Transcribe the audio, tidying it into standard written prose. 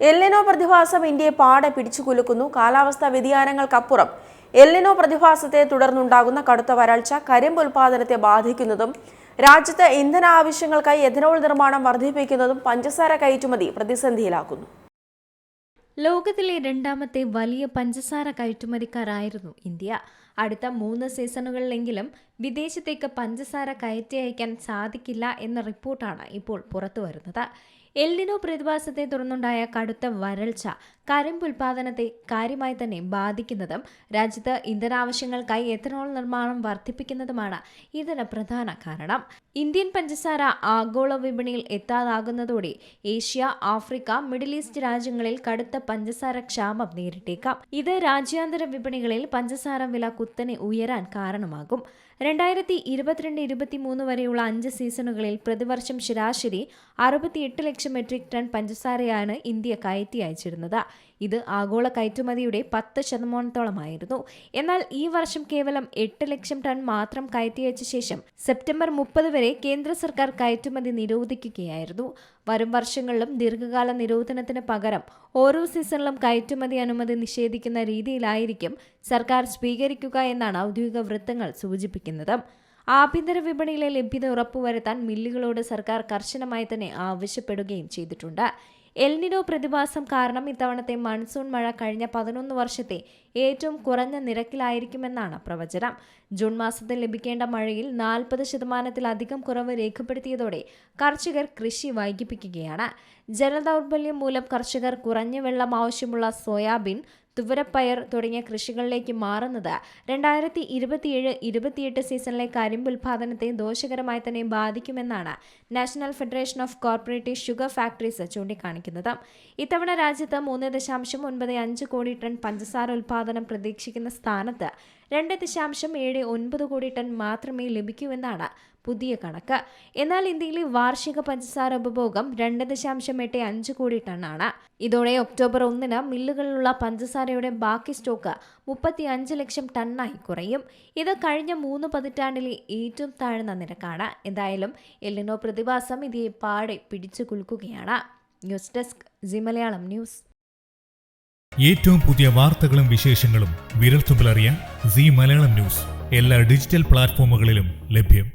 El Niño പ്രതിഭാസം ഇന്ത്യയെ പാടെ പിടിച്ചുകുലുക്കുന്നു. കാലാവസ്ഥാ വ്യതിയാനങ്ങൾക്കപ്പുറം എൽനിനോ പ്രതിഭാസത്തെ തുടർന്നുണ്ടാകുന്ന കടുത്ത വരൾച്ച കരിമ്പ് ഉൽപാദനത്തെ ബാധിക്കുന്നതും രാജ്യത്ത് ഇന്ധന ആവശ്യങ്ങൾക്കായി എഥനോൾ നിർമ്മാണം വർദ്ധിപ്പിക്കുന്നതും പഞ്ചസാര കയറ്റുമതി പ്രതിസന്ധിയിലാക്കുന്നു. ലോകത്തിലെ രണ്ടാമത്തെ വലിയ പഞ്ചസാര കയറ്റുമതിക്കാരായിരുന്നു ഇന്ത്യ. അടുത്ത 3 സീസണുകളിലെങ്കിലും വിദേശത്തേക്ക് പഞ്ചസാര കയറ്റി അയക്കാൻ സാധിക്കില്ല എന്ന റിപ്പോർട്ടാണ് ഇപ്പോൾ പുറത്തുവരുന്നത്. എൽനിനോ പ്രതിഭാസത്തെ തുടർന്നുണ്ടായ കടുത്ത വരൾച്ച കരിമ്പ് ഉൽപാദനത്തെ കാര്യമായി തന്നെ ബാധിക്കുന്നതും രാജ്യത്ത് ഇന്ധനാവശ്യങ്ങൾക്കായി എഥനോൾ നിർമ്മാണം വർദ്ധിപ്പിക്കുന്നതുമാണ് ഇതിന് പ്രധാന കാരണം. ഇന്ത്യൻ പഞ്ചസാര ആഗോള വിപണിയിൽ എത്താതാകുന്നതോടെ ഏഷ്യ, ആഫ്രിക്ക, മിഡിൽ ഈസ്റ്റ് രാജ്യങ്ങളിൽ കടുത്ത പഞ്ചസാര ക്ഷാമം നേരിട്ടേക്കാം. ഇത് രാജ്യാന്തര വിപണികളിൽ പഞ്ചസാര വില കുത്തനെ ഉയരാൻ കാരണമാകും. 2022-23 വരെയുള്ള 5 സീസണുകളിൽ പ്രതിവർഷം ശരാശരി 68 ലക്ഷം മെട്രിക് ടൺ പഞ്ചസാരയാണ് ഇന്ത്യ കയറ്റി അയച്ചിരുന്നത്. ഇത് ആഗോള കയറ്റുമതിയുടെ 10%. എന്നാൽ ഈ വർഷം കേവലം 8 ലക്ഷം ടൺ മാത്രം കയറ്റി അയച്ച ശേഷം സെപ്റ്റംബർ 30 വരെ കേന്ദ്ര സർക്കാർ കയറ്റുമതി നിരോധിക്കുകയായിരുന്നു. വരും വർഷങ്ങളിലും ദീർഘകാല നിരോധനത്തിന് പകരം ഓരോ സീസണിലും കയറ്റുമതി അനുമതി നിഷേധിക്കുന്ന രീതിയിലായിരിക്കും സർക്കാർ സ്വീകരിക്കുക എന്നാണ് ഔദ്യോഗിക വൃത്തങ്ങൾ സൂചിപ്പിക്കുന്നത്. ആഭ്യന്തര വിപണിയിലെ ലഭ്യത ഉറപ്പുവരുത്താൻ മില്ലുകളോട് സർക്കാർ കർശനമായി തന്നെ ആവശ്യപ്പെടുകയും ചെയ്തിട്ടുണ്ട്. എൽനിനോ പ്രതിഭാസം കാരണം ഇത്തവണത്തെ മൺസൂൺ മഴ കഴിഞ്ഞ 11 വർഷത്തെ ഏറ്റവും കുറഞ്ഞ നിരക്കിലായിരിക്കുമെന്നാണ് പ്രവചനം. ജൂൺ മാസത്തിൽ ലഭിക്കേണ്ട മഴയിൽ 40%-ലധികം കുറവ് രേഖപ്പെടുത്തിയതോടെ കർഷകർ കൃഷി വൈകിപ്പിക്കുകയാണ്. ജലദൗർബല്യം മൂലം കർഷകർ കുറഞ്ഞ വെള്ളം ആവശ്യമുള്ള സോയാബീൻ, തുവരപ്പയർ തുടങ്ങിയ കൃഷികളിലേക്ക് മാറുന്നത് 2027-28 സീസണിലെ കരിമ്പ് ഉൽപാദനത്തെ ദോഷകരമായി തന്നെ ബാധിക്കുമെന്നാണ് national federation of cooperative sugar factories ചൂണ്ടിക്കാണിക്കുന്നത്. ഇത്തവണ രാജ്യത്ത് 3.95 കോടി ടൺ പഞ്ചസാര ഉൽപാദനം പ്രതീക്ഷിക്കുന്ന സ്ഥാനത്ത് 2.79 കോടി ടൺ മാത്രമേ ലഭിക്കൂവെന്നാണ് പുതിയ കണക്ക്. എന്നാൽ ഇന്ത്യയിലെ വാർഷിക പഞ്ചസാര ഉപഭോഗം 2.85 കോടി ടണ്ണാണ്. ഇതോടെ ഒക്ടോബർ 1 മില്ലുകളിലുള്ള പഞ്ചസാരയുടെ ബാക്കി സ്റ്റോക്ക് 35 ലക്ഷം ടണ്ണായി കുറയും. ഇത് കഴിഞ്ഞ 3 പതിറ്റാണ്ടിലെ ഏറ്റവും താഴ്ന്ന നിരക്കാണ്. എന്തായാലും എൽനിനോ പ്രതിഭാസം ഇതിയെ പാടെ പിടിച്ചു കുലുക്കുകയാണ്. News desk C Malayalam news. ഏറ്റവും പുതിയ വാർത്തകളും വിശേഷങ്ങളും വിരൽത്തുമ്പിലറിയാൻ സി മലയാളം ന്യൂസ് എല്ലാ ഡിജിറ്റൽ പ്ലാറ്റ്ഫോമുകളിലും ലഭ്യം.